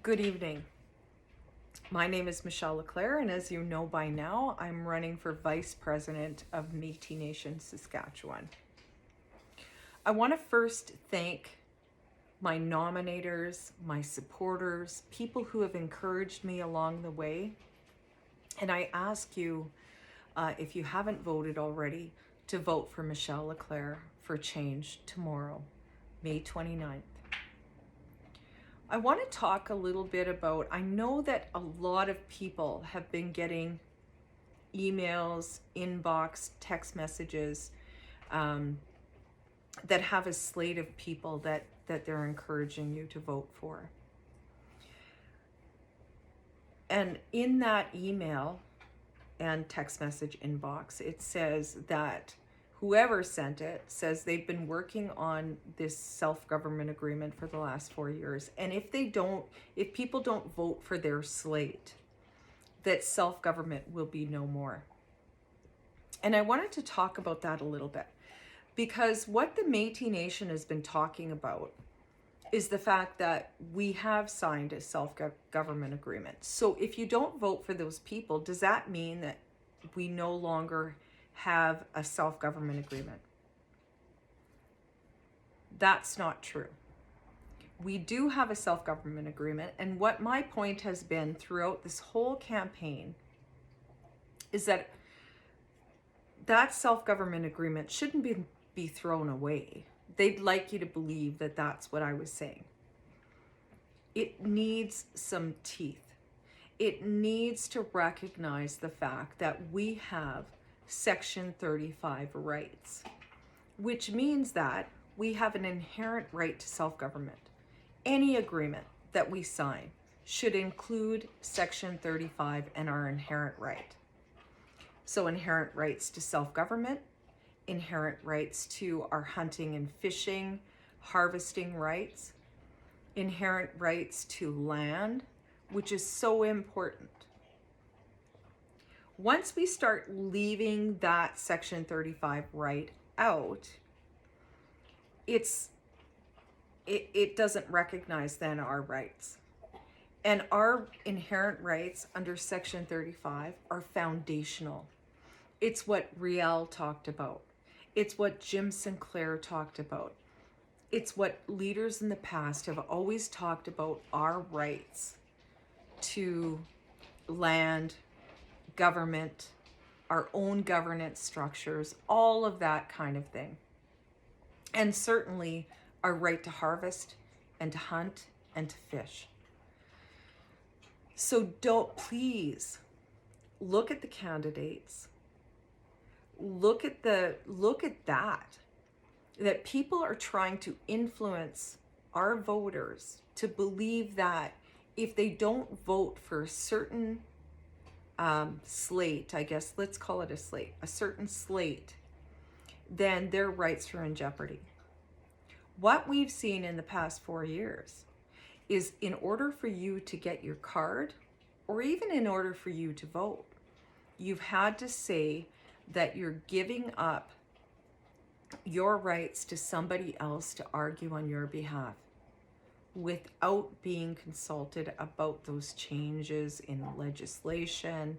Good evening. My name is Michelle LeClair, and as you know by now, I'm running for Vice President of Métis Nation, Saskatchewan. I want to first thank my nominators, my supporters, people who have encouraged me along the way. And I ask you, if you haven't voted already, to vote for Michelle LeClair for change tomorrow, May 29th. I want to talk a little bit about, I know that a lot of people have been getting emails, inbox, text messages that have a slate of people that they're encouraging you to vote for. And in that email and text message inbox, it says that whoever sent it says they've been working on this self-government agreement for the last 4 years. And if people don't vote for their slate, that self-government will be no more. And I wanted to talk about that a little bit, because what the Métis Nation has been talking about is the fact that we have signed a self-government agreement. So if you don't vote for those people, does that mean that we no longer have a self-government agreement? That's not true. We do have a self-government agreement, and what my point has been throughout this whole campaign is that that self-government agreement shouldn't be thrown away. They'd like you to believe that that's what I was saying. It needs some teeth. It needs to recognize the fact that we have Section 35 rights, which means that we have an inherent right to self-government. Any agreement that we sign should include Section 35 and our inherent right. So inherent rights to self-government, inherent rights to our hunting and fishing, harvesting rights, inherent rights to land, which is so important. Once we start leaving that Section 35 right out, it doesn't recognize then our rights. And our inherent rights under Section 35 are foundational. It's what Riel talked about. It's what Jim Sinclair talked about. It's what leaders in the past have always talked about, our rights to land, government, our own governance structures, all of that kind of thing. And certainly our right to harvest and to hunt and to fish. So please look at the candidates. Look at that people are trying to influence our voters to believe that if they don't vote for a certain slate, I guess, let's call it a certain slate, then their rights are in jeopardy. What we've seen in the past 4 years is, in order for you to get your card, or even in order for you to vote, you've had to say that you're giving up your rights to somebody else to argue on your behalf without being consulted about those changes in legislation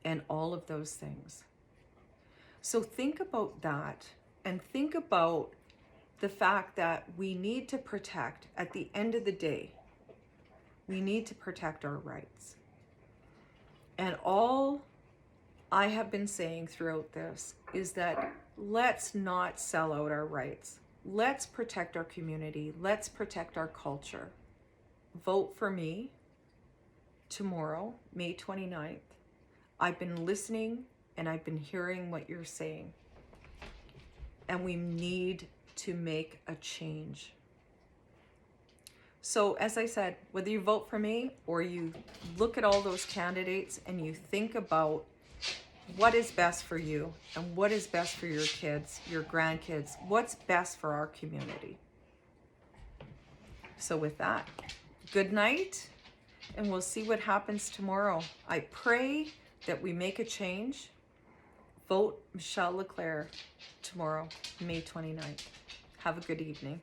and all of those things. So think about that, and think about the fact that we need to protect, at the end of the day, we need to protect our rights. And all I have been saying throughout this is that let's not sell out our rights. Let's protect our community. Let's protect our culture. Vote for me tomorrow, May 29th. I've been listening and I've been hearing what you're saying. And we need to make a change. So as I said, whether you vote for me or you look at all those candidates and you think about what is best for you and what is best for your kids, your grandkids, what's best for our community. So with that, good night, and we'll see what happens tomorrow. I pray that we make a change. Vote Michelle LeClair tomorrow, May 29th. Have a good evening.